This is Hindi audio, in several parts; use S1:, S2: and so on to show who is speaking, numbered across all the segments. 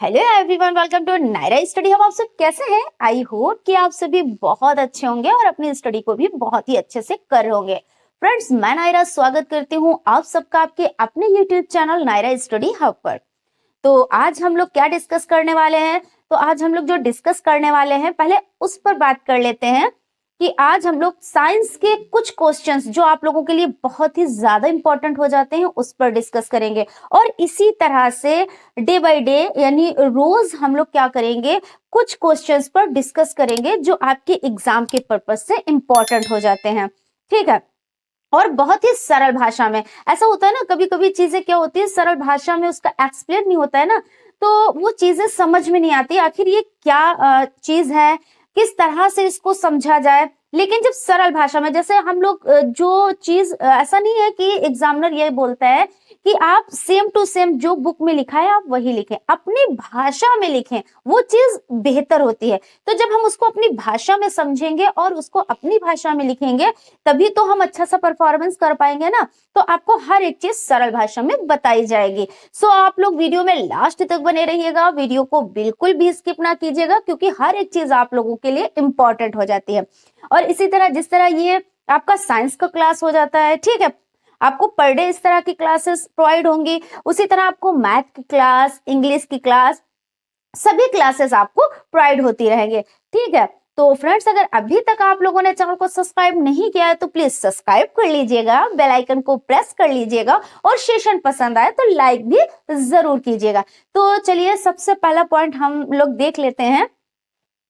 S1: Hello everyone, welcome to Naira study hub. आप सब कैसे हैं? आई होप कि आप सभी बहुत अच्छे होंगे और अपनी स्टडी को भी बहुत ही अच्छे से कर रहे होंगे। फ्रेंड्स, मैं नायरा स्वागत करती हूँ आप सबका आपके अपने YouTube channel Naira study hub पर। तो आज हम लोग क्या डिस्कस करने वाले हैं? तो आज हम लोग जो डिस्कस करने वाले हैं, पहले उस पर बात कर लेते हैं कि आज हम लोग साइंस के कुछ क्वेश्चंस जो आप लोगों के लिए बहुत ही ज्यादा इंपॉर्टेंट हो जाते हैं उस पर डिस्कस करेंगे। और इसी तरह से डे बाय डे यानी रोज हम लोग क्या करेंगे, कुछ क्वेश्चंस पर डिस्कस करेंगे जो आपके एग्जाम के पर्पस से इंपॉर्टेंट हो जाते हैं। ठीक है, और बहुत ही सरल भाषा में। ऐसा होता है ना, कभी कभी चीजें क्या होती है, सरल भाषा में उसका एक्सप्लेन नहीं होता है ना, तो वो चीजें समझ में नहीं आती आखिर ये क्या चीज है, किस तरह से इसको समझा जाए। लेकिन जब सरल भाषा में, जैसे हम लोग जो चीज ऐसा नहीं है कि एग्जामिनर ये बोलता है कि आप सेम टू सेम जो बुक में लिखा है आप वही लिखें, अपनी भाषा में लिखें, वो चीज बेहतर होती है। तो जब हम उसको अपनी भाषा में समझेंगे और उसको अपनी भाषा में लिखेंगे तभी तो हम अच्छा सा परफॉर्मेंस कर पाएंगे ना। तो आपको हर एक चीज सरल भाषा में बताई जाएगी। सो आप लोग वीडियो में लास्ट तक बने रहिएगा, वीडियो को बिल्कुल भी स्किप ना कीजिएगा क्योंकि हर एक चीज आप लोगों के लिए इंपॉर्टेंट हो जाती है। और इसी तरह जिस तरह ये आपका साइंस का क्लास हो जाता है, ठीक है, आपको पर डे इस तरह की क्लासेस प्रोवाइड होंगी, उसी तरह आपको मैथ की क्लास, इंग्लिश की क्लास, सभी क्लासेस आपको प्रोवाइड होती रहेंगे। ठीक है, तो फ्रेंड्स, अगर अभी तक आप लोगों ने चैनल को सब्सक्राइब नहीं किया है तो प्लीज सब्सक्राइब कर लीजिएगा, बेल आइकन को प्रेस कर लीजिएगा और सेशन पसंद आए तो लाइक भी जरूर कीजिएगा। तो चलिए सबसे पहला पॉइंट हम लोग देख लेते हैं।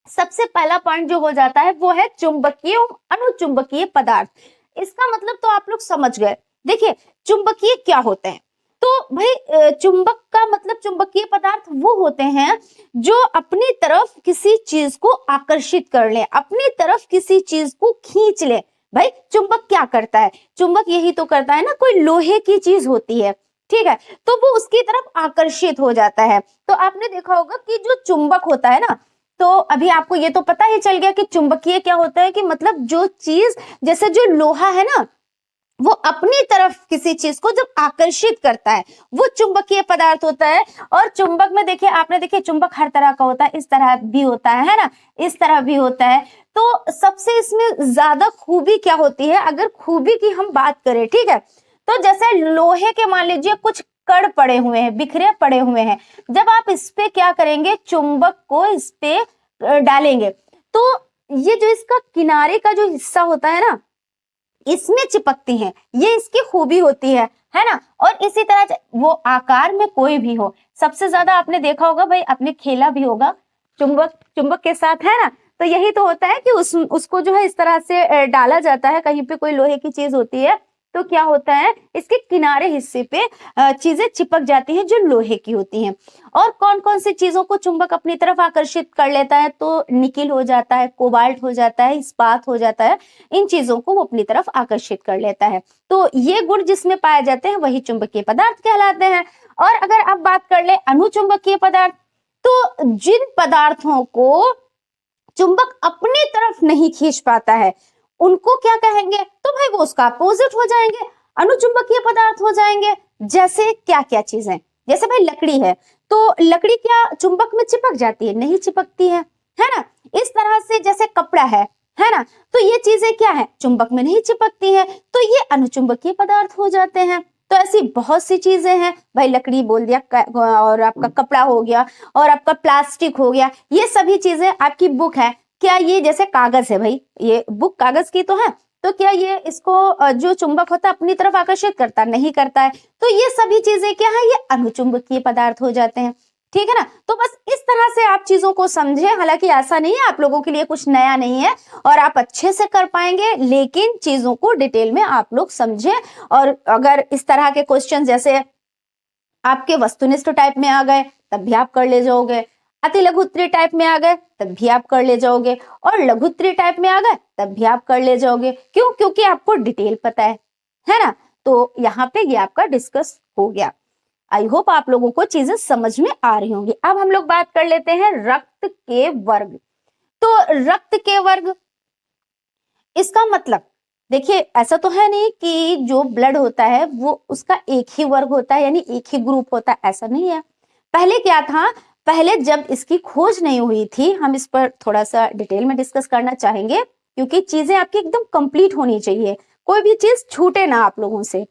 S1: सबसे पहला पॉइंट जो हो जाता है वो है चुंबकीय और अनुचुंबकीय पदार्थ। इसका मतलब तो आप लोग समझ गए। देखिए, चुंबकीय क्या होते हैं? तो भाई चुंबक का मतलब चुंबकीय पदार्थ वो होते हैं जो अपनी तरफ किसी चीज को आकर्षित कर ले, अपनी तरफ किसी चीज को खींच ले। भाई चुंबक क्या करता है? चुंबक यही तो करता है ना, कोई लोहे की चीज होती है, ठीक है, तो वो उसकी तरफ आकर्षित हो जाता है। तो आपने देखा होगा कि जो चुंबक होता है ना, तो अभी आपको ये तो पता ही चल गया कि चुंबकीय क्या होता है, कि मतलब जो चीज, जैसे जो लोहा है ना, वो अपनी तरफ किसी चीज को जब आकर्षित करता है वो चुंबकीय पदार्थ होता है। और चुंबक में देखिए, आपने देखिए चुंबक हर तरह का होता है, इस तरह भी होता है ना, इस तरह भी होता है। तो सबसे इसमें ज्यादा खूबी क्या होती है, अगर खूबी की हम बात करें, ठीक है, तो जैसे लोहे के मान लीजिए कुछ कण पड़े हुए हैं, बिखरे पड़े हुए हैं, जब आप इस पे क्या करेंगे, चुंबक को इस पे डालेंगे तो ये जो इसका किनारे का जो हिस्सा होता है ना, इसमें चिपकती हैं, ये इसकी खूबी होती है ना। और इसी तरह वो आकार में कोई भी हो, सबसे ज्यादा आपने देखा होगा भाई, आपने खेला भी होगा चुंबक चुंबक के साथ, है ना। तो यही तो होता है कि उसको जो है इस तरह से डाला जाता है, कहीं पे कोई लोहे की चीज होती है तो क्या होता है, इसके किनारे हिस्से पे चीजें चिपक जाती हैं जो लोहे की होती हैं। और कौन कौन सी चीजों को चुंबक अपनी तरफ आकर्षित कर लेता है? तो निकिल हो जाता है, कोबाल्ट हो जाता है, इस्पात हो जाता है, इन चीजों को वो अपनी तरफ आकर्षित कर लेता है। तो ये गुण जिसमें पाए जाते हैं वही चुंबकीय पदार्थ कहलाते हैं। और अगर आप बात कर ले अनुचुंबकीय पदार्थ, तो जिन पदार्थों को चुंबक अपनी तरफ नहीं खींच पाता है उनको क्या कहेंगे? तो भाई वो उसका अपोजिट हो जाएंगे, अनुचुंबकीय पदार्थ हो जाएंगे। जैसे क्या क्या चीजें, जैसे भाई लकड़ी है, तो लकड़ी क्या चुंबक में चिपक जाती है? नहीं चिपकती है ना। इस तरह से जैसे कपड़ा है ना, तो ये चीजें क्या है, चुंबक में नहीं चिपकती है, तो ये अनुचुंबकीय पदार्थ हो जाते हैं। तो ऐसी बहुत सी चीजें हैं भाई, लकड़ी बोल दिया, और आपका कपड़ा हो गया, और आपका प्लास्टिक हो गया, ये सभी चीजें। आपकी बुक है, क्या ये जैसे कागज है भाई, ये बुक कागज की तो है, तो क्या ये इसको जो चुंबक होता है अपनी तरफ आकर्षित करता? नहीं करता है। तो ये सभी चीजें क्या है, ये अनुचुंबकीय पदार्थ हो जाते हैं। ठीक है ना। तो बस इस तरह से आप चीजों को समझे, हालांकि ऐसा नहीं है, आप लोगों के लिए कुछ नया नहीं है और आप अच्छे से कर पाएंगे, लेकिन चीजों को डिटेल में आप लोग समझे। और अगर इस तरह के क्वेश्चन जैसे आपके वस्तुनिष्ठ टाइप में आ गए तब भी आप कर ले जाओगे, अति लघुत्तरीय टाइप में आ गए तब भी आप कर ले जाओगे, और लघुत्तरीय टाइप में आ गए तब भी आप कर ले जाओगे। क्यों? क्योंकि आपको डिटेल पता है ना। तो यहाँ पे ये आपका डिस्कस हो गया। आई होप आप लोगों को चीजें समझ में आ रही होंगी। अब हम लोग बात कर लेते हैं रक्त के वर्ग। तो रक्त के वर्ग, इसका मतलब देखिए, ऐसा तो है नहीं कि जो ब्लड होता है वो उसका एक ही वर्ग होता है, यानी एक ही ग्रुप होता है, ऐसा नहीं है। पहले क्या था, पहले जब इसकी खोज नहीं हुई थी, हम इस पर थोड़ा सा डिटेल में डिस्कस करना चाहेंगे, क्योंकि चीजें आपकी एकदम कंप्लीट होनी चाहिए, कोई भी चीज छूटे ना आप लोगों से।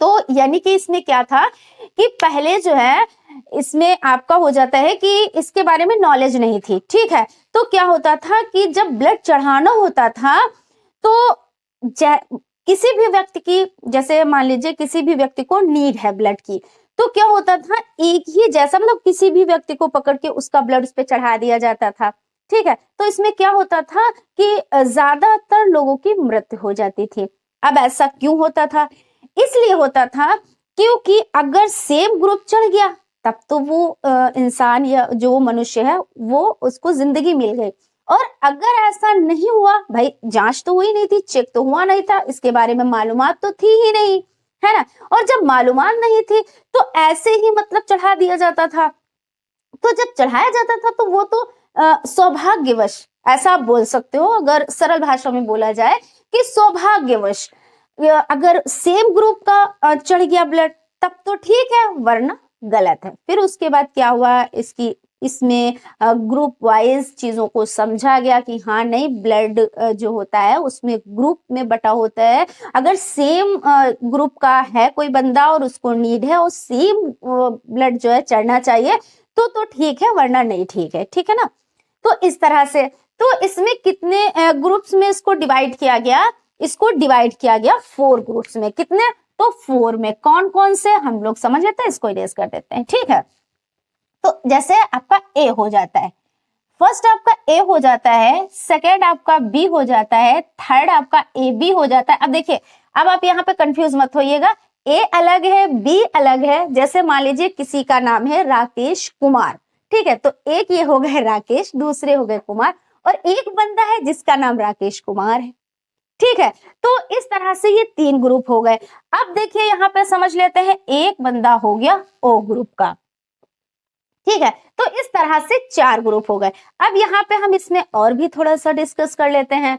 S1: तो यानी कि इसमें क्या था कि पहले जो है इसमें आपका हो जाता है कि इसके बारे में नॉलेज नहीं थी, ठीक है। तो क्या होता था कि जब ब्लड चढ़ाना होता था तो किसी भी व्यक्ति की, जैसे मान लीजिए किसी भी व्यक्ति को नीड है ब्लड की, तो क्या होता था एक ही जैसा, मतलब किसी भी व्यक्ति को पकड़ के उसका ब्लड उस पर चढ़ा दिया जाता था, ठीक है। तो इसमें क्या होता था कि ज्यादातर लोगों की मृत्यु हो जाती थी। अब ऐसा क्यों होता था? इसलिए होता था क्योंकि अगर सेम ग्रुप चढ़ गया तब तो वो इंसान या जो मनुष्य है वो उसको जिंदगी मिल गई, और अगर ऐसा नहीं हुआ, भाई जांच तो हुई नहीं थी, चेक तो हुआ नहीं था, इसके बारे में मालूमात तो थी ही नहीं, है ना। और जब मालूमात नहीं थी तो ऐसे ही मतलब चढ़ा दिया जाता था। तो जब चढ़ाया जाता था तो वो तो सौभाग्यवश, ऐसा आप बोल सकते हो अगर सरल भाषा में बोला जाए कि सौभाग्यवश अगर सेम ग्रुप का चढ़ गया ब्लड तब तो ठीक है, वरना गलत है। फिर उसके बाद क्या हुआ, इसमें ग्रुप वाइज चीजों को समझा गया कि हाँ नहीं, ब्लड जो होता है उसमें ग्रुप में बटा होता है। अगर सेम ग्रुप का है कोई बंदा और उसको नीड है और सेम ब्लड जो है चढ़ना चाहिए तो ठीक है, वरना नहीं ठीक है, ठीक है ना। तो इस तरह से, तो इसमें कितने ग्रुप्स में इसको डिवाइड किया गया? इसको डिवाइड किया गया 4 ग्रुप्स में। कितने? तो 4 में। कौन कौन से हम लोग समझ लेते हैं, इसको इरेज कर देते हैं, ठीक है। तो जैसे आपका ए हो जाता है, फर्स्ट आपका ए हो जाता है, सेकेंड आपका बी हो जाता है, थर्ड आपका ए बी हो जाता है। अब देखिए, अब आप यहाँ पे कंफ्यूज मत होइएगा, ए अलग है बी अलग है। जैसे मान लीजिए किसी का नाम है राकेश कुमार, ठीक है, तो एक ये हो गए राकेश, दूसरे हो गए कुमार, और एक बंदा है जिसका नाम राकेश कुमार है, ठीक है। तो इस तरह से ये 3 ग्रुप हो गए। अब देखिए यहाँ पे समझ लेते हैं, एक बंदा हो गया ओ ग्रुप का, ठीक है। तो इस तरह से 4 ग्रुप हो गए। अब यहाँ पे हम इसमें और भी थोड़ा सा डिस्कस कर लेते हैं।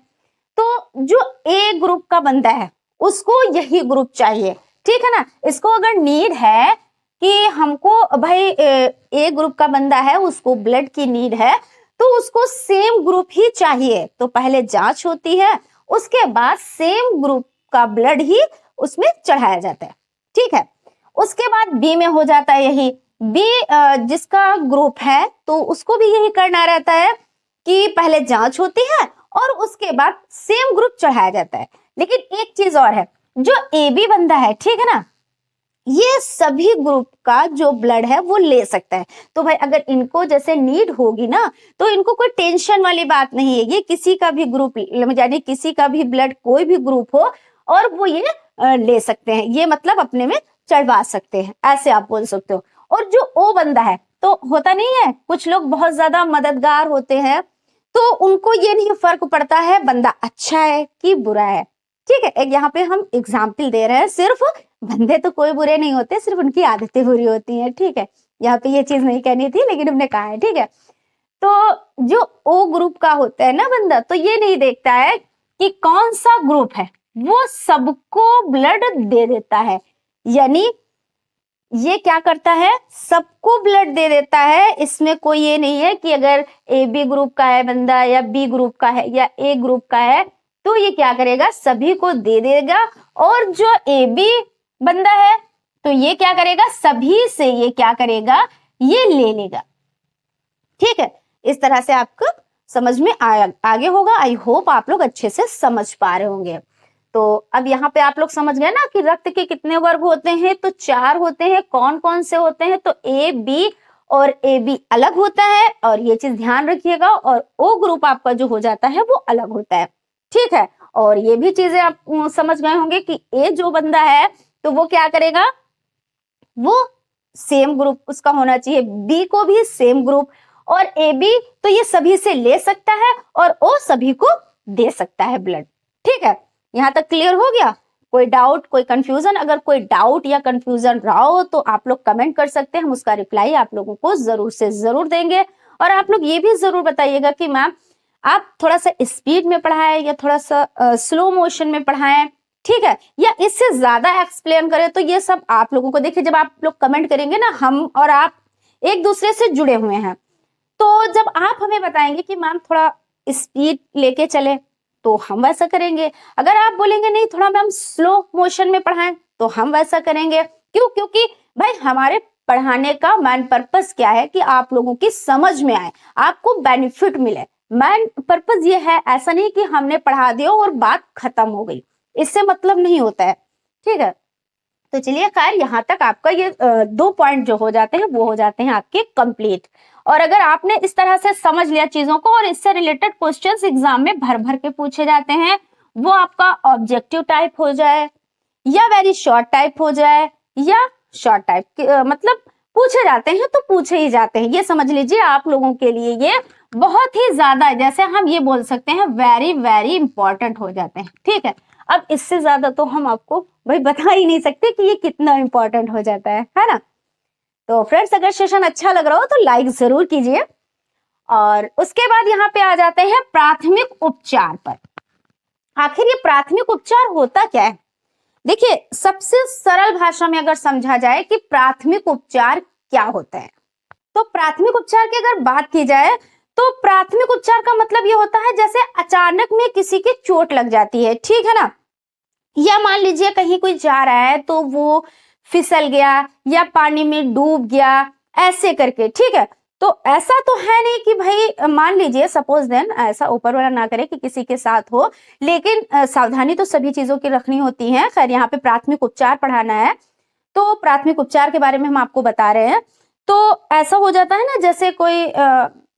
S1: तो जो ए ग्रुप का बंदा है उसको यही ग्रुप चाहिए, ठीक है ना। इसको अगर नीड है कि हमको भाई ए ग्रुप का बंदा है, उसको ब्लड की नीड है, तो उसको सेम ग्रुप ही चाहिए। तो पहले जांच होती है, उसके बाद सेम ग्रुप का ब्लड ही उसमें चढ़ाया जाता है, ठीक है। उसके बाद बी में हो जाता है यही, बी जिसका ग्रुप है तो उसको भी यही करना रहता है कि पहले जांच होती है और उसके बाद सेम ग्रुप चढ़ाया जाता है। लेकिन एक चीज और है, जो ए बी बंदा है, ठीक है ना, ये सभी ग्रुप का जो ब्लड है वो ले सकता है। तो भाई अगर इनको जैसे नीड होगी ना तो इनको कोई टेंशन वाली बात नहीं है, ये किसी का भी ग्रुप, यानी किसी का भी ब्लड कोई भी ग्रुप हो और वो ये ले सकते हैं, ये मतलब अपने में चढ़वा सकते हैं, ऐसे आप बोल सकते हो। और जो ओ बंदा है, तो होता नहीं है कुछ लोग बहुत ज्यादा मददगार होते हैं, तो उनको ये नहीं फर्क पड़ता है बंदा अच्छा है कि बुरा है, ठीक है। एक यहाँ पे हम एग्जाम्पल दे रहे हैं, सिर्फ बंदे तो कोई बुरे नहीं होते, सिर्फ उनकी आदतें बुरी होती हैं, ठीक है। यहाँ पे ये चीज नहीं कहनी थी लेकिन हमने कहा है, ठीक है। तो जो ओ ग्रुप का होता है ना बंदा, तो ये नहीं देखता है कि कौन सा ग्रुप है, वो सबको ब्लड दे देता है। यानी ये क्या करता है, सबको ब्लड दे देता है। इसमें कोई ये नहीं है कि अगर ए बी ग्रुप का है बंदा या बी ग्रुप का है या ए ग्रुप का है तो ये क्या करेगा, सभी को दे देगा। और जो ए बी बंदा है तो ये क्या करेगा, सभी से ये क्या करेगा, ये ले लेगा, ठीक है। इस तरह से आपको समझ में आगे होगा। आई होप आप लोग अच्छे से समझ पा रहे होंगे। तो अब यहाँ पे आप लोग समझ गए ना कि रक्त के कितने वर्ग होते हैं, तो 4 होते हैं। कौन कौन से होते हैं, तो ए बी और ए बी अलग होता है, और ये चीज ध्यान रखिएगा। और ओ ग्रुप आपका जो हो जाता है वो अलग होता है, ठीक है। और ये भी चीजें आप समझ गए होंगे कि ए जो बंदा है तो वो क्या करेगा, वो सेम ग्रुप उसका होना चाहिए, बी को भी सेम ग्रुप, और ए बी तो ये सभी से ले सकता है और ओ सभी को दे सकता है ब्लड, ठीक है। यहां तक क्लियर हो गया? कोई डाउट, कोई कंफ्यूजन? अगर कोई डाउट या कंफ्यूजन रहा हो तो आप लोग कमेंट कर सकते हैं, हम उसका रिप्लाई आप लोगों को जरूर से जरूर देंगे। और आप लोग ये भी जरूर बताइएगा कि मैम आप थोड़ा सा स्पीड में पढ़ाएं या थोड़ा सा स्लो मोशन में पढ़ाएं, ठीक है, या इससे ज्यादा एक्सप्लेन करें। तो ये सब आप लोगों को, देखिए जब आप लोग कमेंट करेंगे ना, हम और आप एक दूसरे से जुड़े हुए हैं। तो जब आप हमें बताएंगे कि मैम थोड़ा स्पीड लेके चले तो हम वैसा करेंगे, अगर आप बोलेंगे नहीं थोड़ा मैम स्लो मोशन में पढ़ाएं तो हम वैसा करेंगे। क्यों? क्योंकि भाई हमारे पढ़ाने का मेन पर्पस क्या है कि आप लोगों की समझ में आए, आपको बेनिफिट मिले। मेन पर्पस ये है, ऐसा नहीं कि हमने पढ़ा दिया और बात खत्म हो गई, इससे मतलब नहीं होता है। ठीक है, तो चलिए खैर यहाँ तक आपका ये 2 पॉइंट जो हो जाते हैं वो हो जाते हैं आपके कंप्लीट। और अगर आपने इस तरह से समझ लिया चीजों को और इससे रिलेटेड क्वेश्चंस एग्जाम में भर भर के पूछे जाते हैं, वो आपका ऑब्जेक्टिव टाइप हो जाए या वेरी शॉर्ट टाइप हो जाए या शॉर्ट टाइप मतलब पूछे जाते हैं तो पूछे ही जाते हैं, ये समझ लीजिए आप लोगों के लिए ये बहुत ही ज्यादा, जैसे हम ये बोल सकते हैं वेरी वेरी इंपॉर्टेंट हो जाते हैं। ठीक है, अब इससे ज्यादा तो हम आपको भाई बता ही नहीं सकते कि ये कितना इंपॉर्टेंट हो जाता है ना। तो फ्रेंड्स अगर सेशन अच्छा लग रहा हो तो लाइक जरूर कीजिए। और उसके बाद यहाँ पे आ जाते हैं प्राथमिक उपचार पर। आखिर ये प्राथमिक उपचार होता क्या है? देखिए सबसे सरल भाषा में अगर समझा जाए कि प्राथमिक उपचार क्या होता है, तो प्राथमिक उपचार की अगर बात की जाए तो प्राथमिक उपचार का मतलब ये होता है जैसे अचानक में किसी की चोट लग जाती है, ठीक है ना, या मान लीजिए कहीं कोई जा रहा है तो वो फिसल गया या पानी में डूब गया ऐसे करके। ठीक है, तो ऐसा तो है नहीं कि भाई मान लीजिए सपोज देन, ऐसा ऊपर वाला ना करे कि किसी के साथ हो, लेकिन सावधानी तो सभी चीजों की रखनी होती है। खैर यहाँ पे प्राथमिक उपचार पढ़ाना है तो प्राथमिक उपचार के बारे में हम आपको बता रहे हैं। तो ऐसा हो जाता है ना जैसे कोई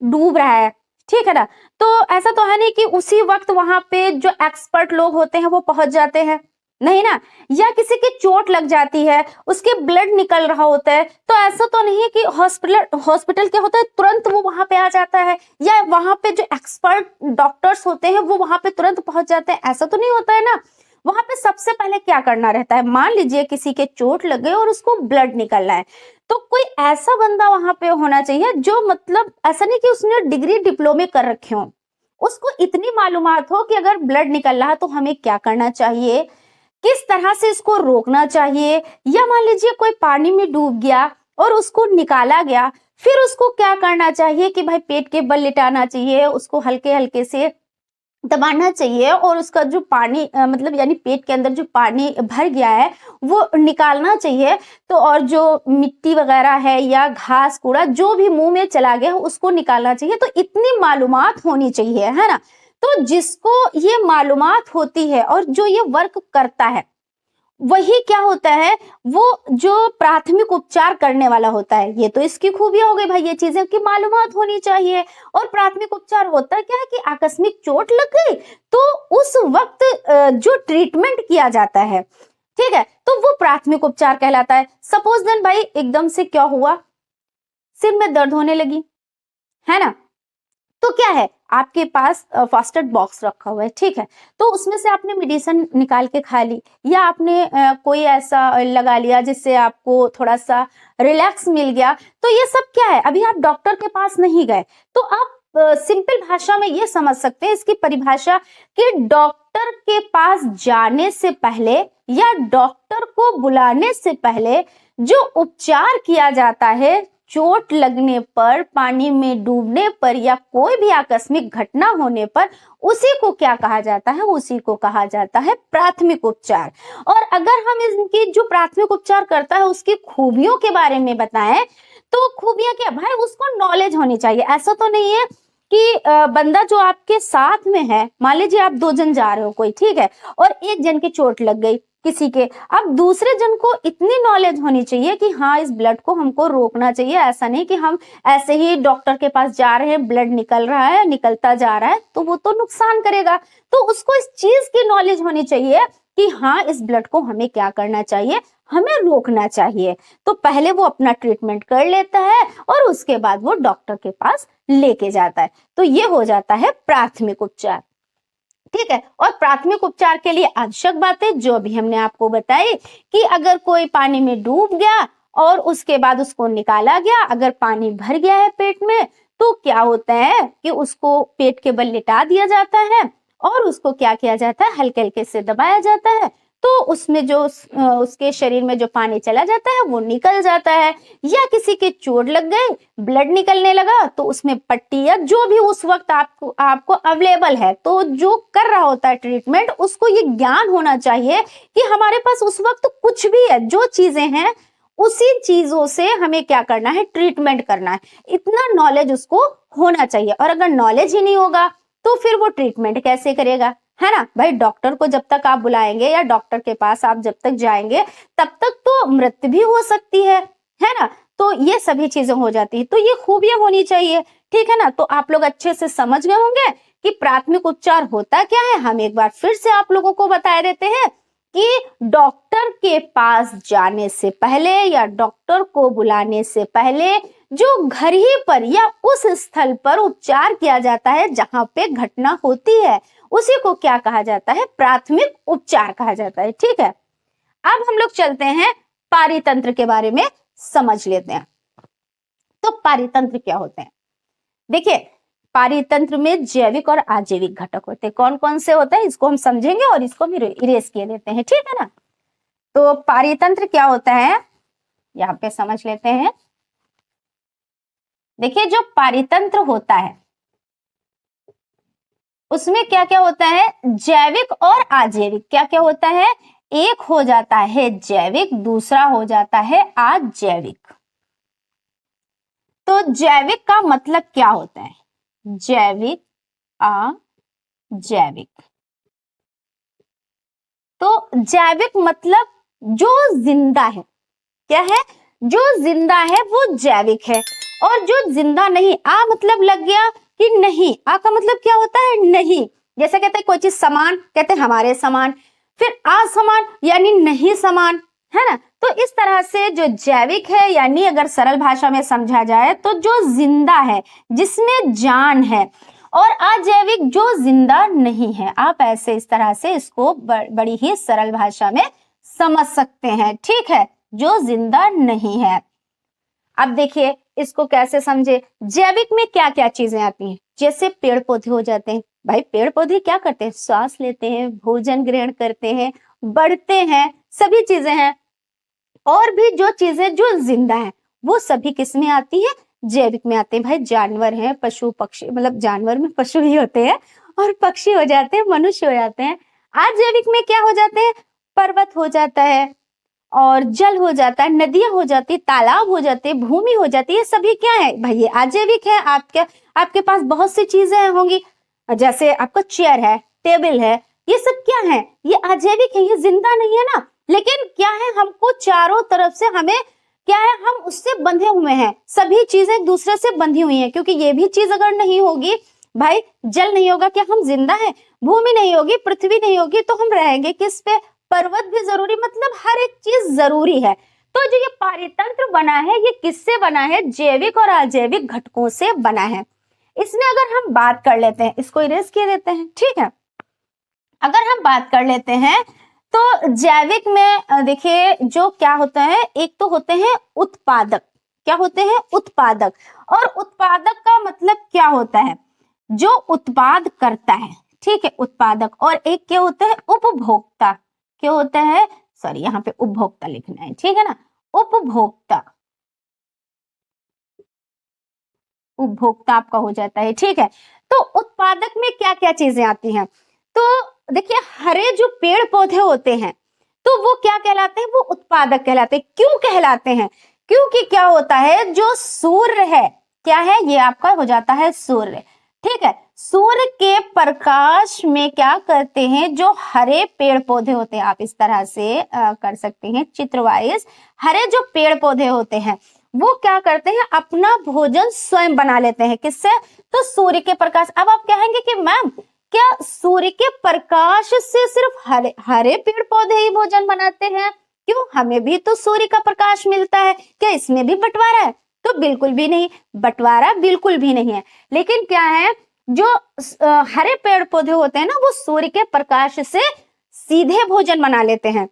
S1: डूब रहा है, ठीक है ना, तो ऐसा तो है नहीं कि उसी वक्त वहां पे जो एक्सपर्ट लोग होते हैं वो पहुंच जाते हैं, नहीं ना, या किसी की चोट लग जाती है उसके ब्लड निकल रहा होता है तो ऐसा तो नहीं है कि हॉस्पिटल क्या होता है तुरंत वो वहां पे आ जाता है या वहां पे जो एक्सपर्ट डॉक्टर्स होते हैं वो वहां पे तुरंत पहुंच जाते हैं, ऐसा तो नहीं होता है ना। वहां पे सबसे पहले क्या करना रहता है, मान लीजिए किसी के चोट लग गई और उसको ब्लड निकल रहा है तो कोई ऐसा बंदा वहां पे होना चाहिए जो मतलब ऐसा नहीं कि उसने डिग्री डिप्लोमे कर रखे हो, उसको इतनी मालूमात हो कि अगर ब्लड निकल रहा है तो हमें क्या करना चाहिए, किस तरह से इसको रोकना चाहिए, या मान लीजिए कोई पानी में डूब गया और उसको निकाला गया, फिर उसको क्या करना चाहिए कि भाई पेट के बल लिटाना चाहिए, उसको हल्के हल्के से दबाना चाहिए और उसका जो पानी मतलब यानी पेट के अंदर जो पानी भर गया है वो निकालना चाहिए। तो और जो मिट्टी वगैरह है या घास कूड़ा जो भी मुंह में चला गया उसको निकालना चाहिए। तो इतनी मालूमात होनी चाहिए, है ना। तो जिसको ये मालूमात होती है और जो ये वर्क करता है वही क्या होता है, वो जो प्राथमिक उपचार करने वाला होता है। ये तो इसकी खूबियां हो गई भाई, ये चीजें की मालूमात होनी चाहिए। और प्राथमिक उपचार होता क्या है कि आकस्मिक चोट लग गई तो उस वक्त जो ट्रीटमेंट किया जाता है, ठीक है, तो वो प्राथमिक उपचार कहलाता है। सपोज देन भाई एकदम से क्या हुआ, सिर में दर्द होने लगी, है ना, तो क्या है आपके पास फर्स्ट एड बॉक्स रखा हुआ है, ठीक है, तो उसमें से आपने मेडिसिन निकाल के खा ली या आपने कोई ऐसा लगा लिया जिससे आपको थोड़ा सा रिलैक्स मिल गया। तो ये सब क्या है, अभी आप डॉक्टर के पास नहीं गए तो आप सिंपल भाषा में ये समझ सकते हैं इसकी परिभाषा कि डॉक्टर के पास जाने से पहले या डॉक्टर को बुलाने से पहले जो उपचार किया जाता है चोट लगने पर, पानी में डूबने पर या कोई भी आकस्मिक घटना होने पर, उसी को क्या कहा जाता है, उसी को कहा जाता है प्राथमिक उपचार। और अगर हम इनकी जो प्राथमिक उपचार करता है उसकी खूबियों के बारे में बताएं तो खूबियां क्या भाई, उसको नॉलेज होनी चाहिए। ऐसा तो नहीं है कि बंदा जो आपके साथ में है, मान लीजिए आप 2 जन जा रहे हो कोई, ठीक है, और एक जन की चोट लग गई किसी के, अब दूसरे जन को इतनी नॉलेज होनी चाहिए कि हाँ इस ब्लड को हमको रोकना चाहिए। ऐसा नहीं कि हम ऐसे ही डॉक्टर के पास जा रहे हैं, ब्लड निकल रहा है, निकलता जा रहा है तो वो तो नुकसान करेगा। तो उसको इस चीज की नॉलेज होनी चाहिए कि हाँ इस ब्लड को हमें क्या करना चाहिए, हमें रोकना चाहिए। तो पहले वो अपना ट्रीटमेंट कर लेता है और उसके बाद वो डॉक्टर के पास लेके जाता है। तो ये हो जाता है प्राथमिक उपचार, ठीक है। और प्राथमिक उपचार के लिए आवश्यक बातें जो भी हमने आपको बताई कि अगर कोई पानी में डूब गया और उसके बाद उसको निकाला गया, अगर पानी भर गया है पेट में तो क्या होता है कि उसको पेट के बल लिटा दिया जाता है और उसको क्या किया जाता है, हल्के हल्के से दबाया जाता है। तो उसमें जो उसके शरीर में जो पानी चला जाता है वो निकल जाता है। या किसी के चोट लग गई, ब्लड निकलने लगा, तो उसमें पट्टी या जो भी उस वक्त आपको अवेलेबल है, तो जो कर रहा होता है ट्रीटमेंट, उसको ये ज्ञान होना चाहिए कि हमारे पास उस वक्त कुछ भी है, जो चीजें हैं उसी चीजों से हमें क्या करना है, ट्रीटमेंट करना है। इतना नॉलेज उसको होना चाहिए। और अगर नॉलेज ही नहीं होगा तो फिर वो ट्रीटमेंट कैसे करेगा, है ना भाई। डॉक्टर को जब तक आप बुलाएंगे या डॉक्टर के पास आप जब तक जाएंगे तब तक तो मृत्यु भी हो सकती है ना। तो ये सभी चीजें हो जाती है, तो ये खूबियां होनी चाहिए, ठीक है ना। तो आप लोग अच्छे से समझ गए होंगे कि प्राथमिक उपचार होता क्या है। हम एक बार फिर से आप लोगों को बता देते हैं कि डॉक्टर के पास जाने से पहले या डॉक्टर को बुलाने से पहले जो घर ही पर या उस स्थल पर उपचार किया जाता है जहां पे घटना होती है, उसी को क्या कहा जाता है, प्राथमिक उपचार कहा जाता है, ठीक है। अब हम लोग चलते हैं पारितंत्र के बारे में समझ लेते हैं। तो पारितंत्र क्या होते हैं, देखिए पारितंत्र में जैविक और अजैविक घटक होते हैं। कौन कौन से होते हैं इसको हम समझेंगे और इसको भी इरेज किए लेते हैं, ठीक है ना। तो पारितंत्र क्या होता है यहाँ पे समझ लेते हैं। देखिए जो पारितंत्र होता है उसमें क्या क्या होता है, जैविक और अजैविक। क्या क्या होता है, एक हो जाता है जैविक, दूसरा हो जाता है अजैविक। तो जैविक का मतलब क्या होता है, जैविक अजैविक। तो जैविक मतलब जो जिंदा है, क्या है, जो जिंदा है वो जैविक है। और जो जिंदा नहीं, आ मतलब लग गया कि नहीं, आ का मतलब क्या होता है, नहीं। जैसे कहते हैं कोई चीज समान, कहते हैं हमारे समान। फिर असमान यानी नहीं समान, है ना। तो इस तरह से जो जैविक है यानी अगर सरल भाषा में समझा जाए तो जो जिंदा है, जिसमें जान है, और अजैविक जो जिंदा नहीं है। आप ऐसे इस तरह से इसको बड़ी ही सरल भाषा में समझ सकते हैं, ठीक है, जो जिंदा नहीं है। अब देखिए इसको कैसे समझे, जैविक में क्या क्या चीजें आती हैं, जैसे पेड़ पौधे हो जाते हैं। भाई पेड़ पौधे क्या करते हैं, श्वास लेते हैं, भोजन ग्रहण करते हैं, बढ़ते हैं, सभी चीजें हैं। और भी जो चीजें जो जिंदा है वो सभी किस में आती है, जैविक में आते हैं। भाई जानवर हैं, पशु पक्षी, मतलब जानवर में पशु ही होते हैं और पक्षी हो जाते हैं, मनुष्य हो जाते हैं। अजैविक में क्या हो जाते हैं, पर्वत हो जाता है और जल हो जाता है, नदियां हो जाती है, तालाब हो जाते हैं, भूमि हो जाती है। ये सभी क्या है भाई, ये अजैविक है। आपके पास बहुत सी चीजें होंगी, जैसे आपका चेयर है, टेबल है, ये सब क्या है, ये अजैविक है, ये जिंदा नहीं है ना। लेकिन क्या है, हमको चारों तरफ से हमें क्या है, हम उससे बंधे हुए हैं, सभी चीजें एक दूसरे से बंधी हुई हैं। क्योंकि ये भी चीज अगर नहीं होगी, भाई जल नहीं होगा क्या हम जिंदा है, भूमि नहीं होगी, पृथ्वी नहीं होगी, तो हम रहेंगे किस पे, पर्वत भी जरूरी, मतलब हर एक चीज जरूरी है। तो जो ये पारितंत्र बना है ये किससे बना है, जैविक और अजैविक घटकों से बना है। इसमें अगर हम बात कर लेते हैं, इसको इरेज किए देते हैं, ठीक है। अगर हम बात कर लेते हैं तो जैविक में देखिए जो क्या होता है, एक तो होते हैं उत्पादक। क्या होते हैं, उत्पादक। और उत्पादक का मतलब क्या होता है, जो उत्पाद करता है, ठीक है, उत्पादक। और एक क्या होता है, उपभोक्ता। क्या होता है, सॉरी यहाँ पे उपभोक्ता लिखना है, ठीक है ना, उपभोक्ता। उपभोक्ता आपका हो जाता है, ठीक है। तो उत्पादक में क्या क्या चीजें आती हैं, तो देखिए हरे जो पेड़ पौधे होते हैं तो वो क्या कहलाते हैं, वो उत्पादक कहलाते हैं। क्यों कहलाते हैं, क्योंकि क्या होता है, जो सूर्य है, क्या है, ये आपका हो जाता है सूर्य, ठीक है। सूर्य के प्रकाश में क्या करते हैं, जो हरे पेड़ पौधे होते हैं, आप इस तरह से कर सकते हैं चित्रवाइज। हरे जो पेड़ पौधे होते हैं वो क्या करते हैं, अपना भोजन स्वयं बना लेते हैं, किससे, तो सूर्य के प्रकाश। अब आप कहेंगे कि मैम क्या सूर्य के प्रकाश से सिर्फ हरे पेड़ पौधे ही भोजन बनाते हैं, क्यों, हमें भी तो सूर्य का प्रकाश मिलता है, क्या इसमें भी बंटवारा है, तो बिल्कुल भी नहीं, बंटवारा बिल्कुल भी नहीं है। लेकिन क्या है, जो हरे पेड़ पौधे होते हैं ना वो सूर्य के प्रकाश से सीधे भोजन बना लेते हैं।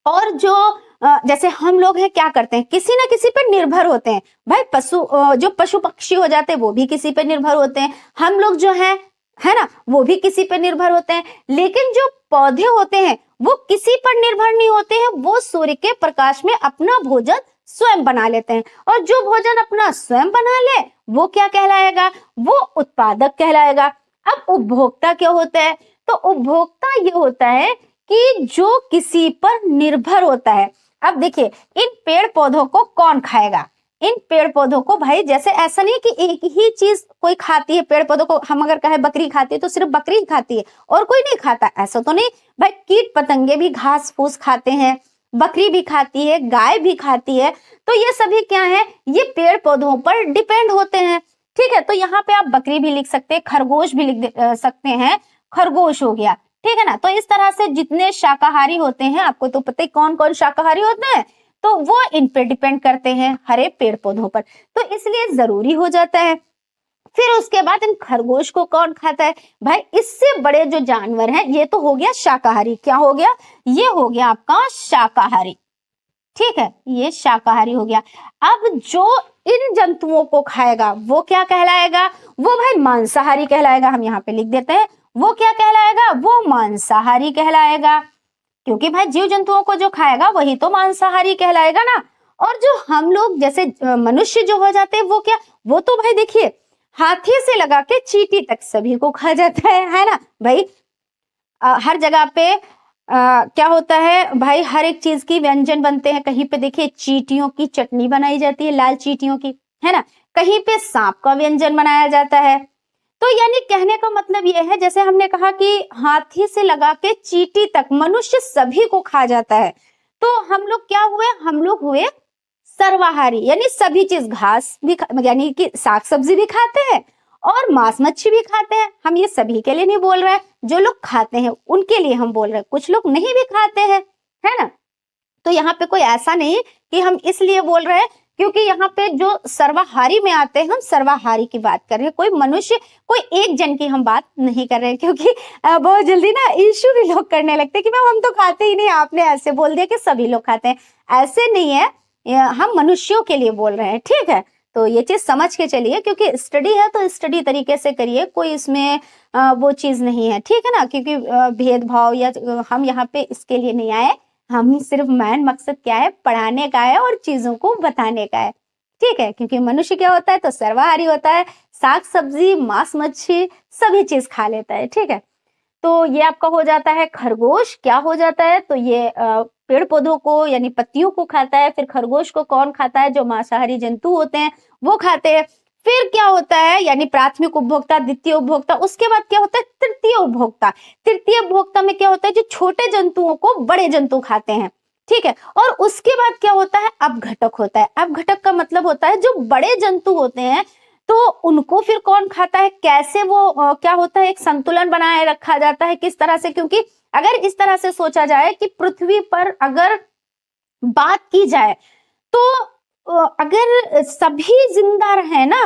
S1: और जो जैसे हम लोग हैं क्या करते हैं, किसी ना किसी पर निर्भर होते हैं। भाई जो पशु पक्षी हो जाते हैं वो भी किसी पर निर्भर होते हैं। हम लोग जो है है ना, वो भी किसी पर निर्भर होते हैं। लेकिन जो पौधे होते हैं वो किसी पर निर्भर नहीं होते हैं, वो सूर्य के प्रकाश में अपना भोजन स्वयं बना लेते हैं। और जो भोजन अपना स्वयं बना ले वो क्या कहलाएगा, वो उत्पादक कहलाएगा। अब उपभोक्ता क्या होता है, तो उपभोक्ता ये होता है कि जो किसी पर निर्भर होता है। अब देखिए, इन पेड़ पौधों को कौन खाएगा, इन पेड़ पौधों को भाई, जैसे ऐसा नहीं कि एक ही चीज कोई खाती है, पेड़ पौधों को हम अगर कहे बकरी खाती है तो सिर्फ बकरी ही खाती है और कोई नहीं खाता, ऐसा तो नहीं भाई। कीट पतंगे भी घास फूस खाते हैं, बकरी भी खाती है, गाय भी खाती है। तो ये सभी क्या है, ये पेड़ पौधों पर डिपेंड होते हैं। ठीक है, तो यहाँ पे आप बकरी भी लिख सकते हैं, खरगोश भी लिख सकते हैं, खरगोश हो गया। ठीक है ना, तो इस तरह से जितने शाकाहारी होते हैं, आपको तो पता ही कौन कौन शाकाहारी होते हैं, तो वो इन पे डिपेंड करते हैं हरे पेड़ पौधों पर, तो इसलिए जरूरी हो जाता है। फिर उसके बाद इन खरगोश को कौन खाता है, भाई इससे बड़े जो जानवर हैं, ये तो हो गया शाकाहारी। क्या हो गया, ये हो गया आपका शाकाहारी। ठीक है, ये शाकाहारी हो गया। अब जो इन जंतुओं को खाएगा वो क्या कहलाएगा, वो भाई मांसाहारी कहलाएगा। हम यहाँ पे लिख देते हैं, वो क्या कहलाएगा, वो मांसाहारी कहलाएगा, क्योंकि भाई जीव जंतुओं को जो खाएगा वही तो मांसाहारी कहलाएगा ना। और जो हम लोग जैसे मनुष्य जो हो जाते हैं, वो क्या, वो तो भाई देखिए हाथी से लगा के चींटी तक सभी को खा जाता है ना भाई। हर जगह पे क्या होता है भाई, हर एक चीज की व्यंजन बनते हैं। कहीं पे देखिए चींटियों की चटनी बनाई जाती है, लाल चींटियों की, है ना, कहीं पे सांप का व्यंजन बनाया जाता है। तो यानी कहने का मतलब यह है, जैसे हमने कहा कि हाथी से लगा के चींटी तक मनुष्य सभी को खा जाता है, तो हम लोग क्या हुए, हम लोग हुए सर्वाहारी, यानी सभी चीज, घास भी यानी कि साग सब्जी भी खाते हैं और मांस मच्छी भी खाते हैं। हम ये सभी के लिए नहीं बोल रहे हैं, जो लोग खाते हैं उनके लिए हम बोल रहे हैं, कुछ लोग नहीं भी खाते हैं, है ना। तो यहाँ पे कोई ऐसा नहीं कि हम इसलिए बोल रहे हैं क्योंकि यहाँ पे जो सर्वाहारी में आते हैं, हम सर्वाहारी की बात कर रहे हैं, कोई मनुष्य, कोई एक जन की हम बात नहीं कर रहे हैं। क्योंकि बहुत जल्दी ना इश्यू भी लोग करने लगते हैं कि मैम हम तो खाते ही नहीं, आपने ऐसे बोल दिया कि सभी लोग खाते हैं। ऐसे नहीं है, हम मनुष्यों के लिए बोल रहे हैं। ठीक है, तो ये चीज समझ के चलिए, क्योंकि स्टडी है तो स्टडी तरीके से करिए, कोई इसमें वो चीज नहीं है। ठीक है ना, क्योंकि भेदभाव या हम यहाँ पे इसके लिए नहीं आए, हम सिर्फ मेन मकसद क्या है, पढ़ाने का है और चीजों को बताने का है। ठीक है, क्योंकि मनुष्य क्या होता है, तो सर्वाहारी होता है, साग सब्जी मांस मच्छी सभी चीज खा लेता है। ठीक है, तो ये आपका हो जाता है खरगोश। क्या हो जाता है, तो ये पेड़ पौधों को यानी पत्तियों को खाता है। फिर खरगोश को कौन खाता है, जो मांसाहारी जंतु होते हैं वो खाते हैं। फिर क्या होता है, यानी प्राथमिक उपभोक्ता, द्वितीय उपभोक्ता, उसके बाद क्या होता है, तृतीय उपभोक्ता। तृतीय उपभोक्ता में क्या होता है, जो छोटे जंतुओं को बड़े जंतु खाते हैं। ठीक है, और उसके बाद क्या होता है, अपघटक होता है। अपघटक का मतलब होता है जो बड़े जंतु होते हैं तो उनको फिर कौन खाता है, कैसे वो क्या होता है, एक संतुलन बनाए रखा जाता है, किस तरह से। क्योंकि अगर इस तरह से सोचा जाए कि पृथ्वी पर अगर बात की जाए तो अगर सभी जिंदा रहे ना,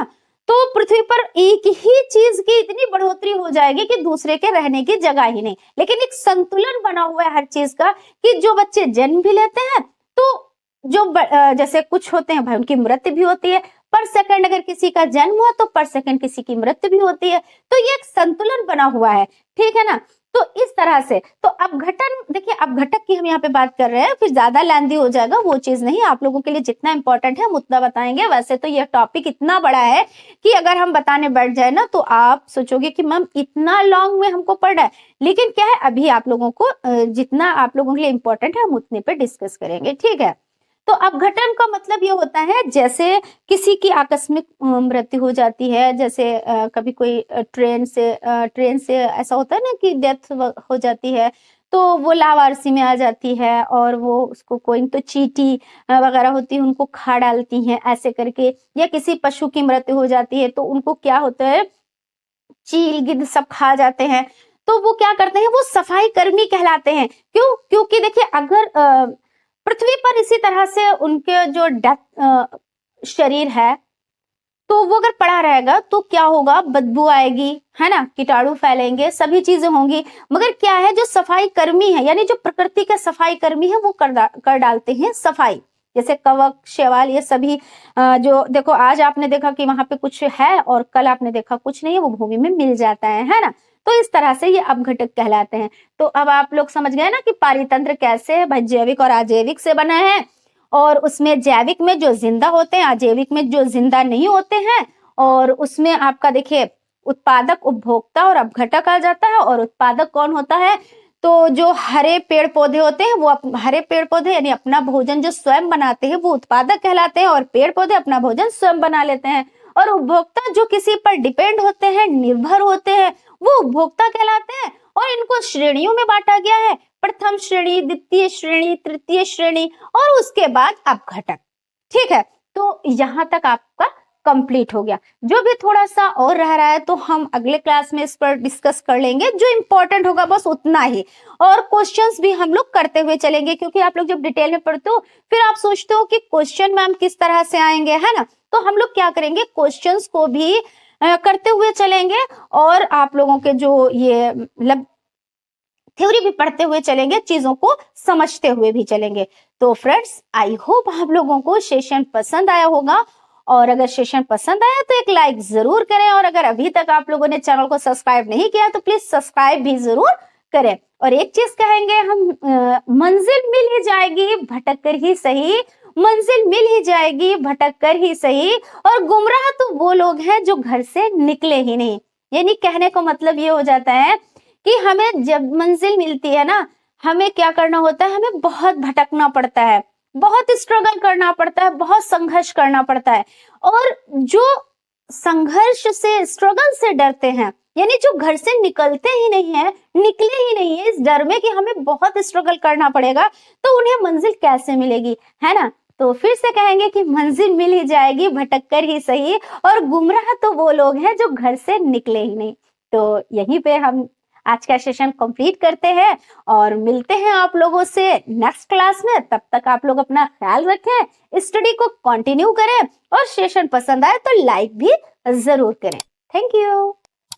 S1: तो पृथ्वी पर एक ही चीज की इतनी बढ़ोतरी हो जाएगी कि दूसरे के रहने की जगह ही नहीं। लेकिन एक संतुलन बना हुआ है हर चीज का, कि जो बच्चे जन्म भी लेते हैं तो जो जैसे कुछ होते हैं भाई, उनकी मृत्यु भी होती है। पर सेकंड अगर किसी का जन्म हुआ तो पर सेकंड किसी की मृत्यु भी होती है। तो ये एक संतुलन बना हुआ है। ठीक है ना, तो इस तरह से। तो अपघटन, देखिए अपघटक की हम यहाँ पे बात कर रहे हैं, फिर ज्यादा लेंथी हो जाएगा, वो चीज नहीं। आप लोगों के लिए जितना इंपॉर्टेंट है हम उतना बताएंगे। वैसे तो ये टॉपिक इतना बड़ा है कि अगर हम बताने बैठ जाए ना तो आप सोचोगे कि मैम इतना लॉन्ग में हमको पढ़ना है। लेकिन क्या है, अभी आप लोगों को जितना आप लोगों के लिए इंपॉर्टेंट है हम उतने पे डिस्कस करेंगे। ठीक है, तो अपघटन का मतलब ये होता है जैसे किसी की आकस्मिक मृत्यु हो जाती है। जैसे कभी कोई ट्रेन से ऐसा होता है ना कि डेथ हो जाती है, तो वो लावारसी में आ जाती है और वो उसको कोई तो चींटी वगैरह होती है उनको खा डालती हैं ऐसे करके। या किसी पशु की मृत्यु हो जाती है तो उनको क्या होता है, चील गिद्ध सब खा जाते हैं। तो वो क्या करते हैं, वो सफाई कर्मी कहलाते हैं। क्यों, क्योंकि देखिए अगर पृथ्वी पर इसी तरह से उनके जो डेथ शरीर है तो वो अगर पड़ा रहेगा तो क्या होगा, बदबू आएगी, है ना, कीटाणु फैलेंगे, सभी चीजें होंगी। मगर क्या है, जो सफाई कर्मी है यानी जो प्रकृति के सफाई कर्मी है वो कर डालते हैं सफाई। जैसे कवक, शैवाल, ये सभी जो देखो आज आपने देखा कि वहां पे कुछ है और कल आपने देखा कुछ नहीं है, वो भूमि में मिल जाता है ना। तो इस तरह से ये अपघटक कहलाते हैं। तो अब आप लोग समझ गए ना कि पारितंत्र कैसे है भाई, जैविक और अजैविक से बना है। और उसमें जैविक में जो जिंदा होते हैं, अजैविक में जो जिंदा नहीं होते हैं। और उसमें आपका देखिए उत्पादक, उपभोक्ता और अपघटक आ जाता है। और उत्पादक कौन होता है? तो जो हरे पेड़ पौधे होते हैं वो हरे पेड़ पौधे यानी अपना भोजन जो स्वयं बनाते हैं वो उत्पादक कहलाते हैं, और पेड़ पौधे अपना भोजन स्वयं बना लेते हैं। और उपभोक्ता जो किसी पर डिपेंड होते हैं, निर्भर होते हैं, वो उपभोक्ता कहलाते हैं। और इनको श्रेणियों में बांटा गया है, प्रथम श्रेणी, द्वितीय श्रेणी, तृतीय श्रेणी और उसके बाद अपघटक। ठीक है, तो यहां तक आपका कंप्लीट हो गया। जो भी थोड़ा सा और रह रहा है तो हम अगले क्लास में इस पर डिस्कस कर लेंगे, जो इंपॉर्टेंट होगा बस उतना ही। और क्वेश्चंस भी हम लोग करते हुए चलेंगे, क्योंकि आप लोग जब डिटेल में पढ़ते हो फिर आप सोचते हो कि क्वेश्चन मैम किस तरह से आएंगे, है ना। तो हम लोग क्या करेंगे, क्वेश्चंस को भी करते हुए चलेंगे और आप लोगों के जो ये मतलब थ्योरी भी पढ़ते हुए चलेंगे, चीजों को समझते हुए भी चलेंगे। तो फ्रेंड्स, आई होप आप लोगों को सेशन पसंद आया होगा। और अगर सेशन पसंद आया तो एक लाइक जरूर करें, और अगर अभी तक आप लोगों ने चैनल को सब्सक्राइब नहीं किया तो प्लीज सब्सक्राइब भी जरूर करें। और एक चीज कहेंगे हम, मंजिल मिल ही जाएगी भटक कर ही सही, मंजिल मिल ही जाएगी भटक कर ही सही, और गुमराह तो वो लोग हैं जो घर से निकले ही नहीं। यानी कहने को मतलब ये हो जाता है कि हमें जब मंजिल मिलती है ना, हमें क्या करना होता है, हमें बहुत भटकना पड़ता है, बहुत स्ट्रगल करना पड़ता है, बहुत संघर्ष करना पड़ता है। और जो संघर्ष से, स्ट्रगल से डरते हैं, यानी जो घर से निकलते ही नहीं है, निकले ही नहीं है इस डर में कि हमें बहुत स्ट्रगल करना पड़ेगा, तो उन्हें मंजिल कैसे मिलेगी, है ना। तो फिर से कहेंगे कि मंजिल मिल ही जाएगी भटक कर ही सही, और गुमराह तो वो लोग हैं जो घर से निकले ही नहीं। तो यहीं पे हम आज का सेशन कंप्लीट करते हैं और मिलते हैं आप लोगों से नेक्स्ट क्लास में। तब तक आप लोग अपना ख्याल रखें, स्टडी को कंटिन्यू करें, और सेशन पसंद आए तो लाइक भी जरूर करें। Thank you.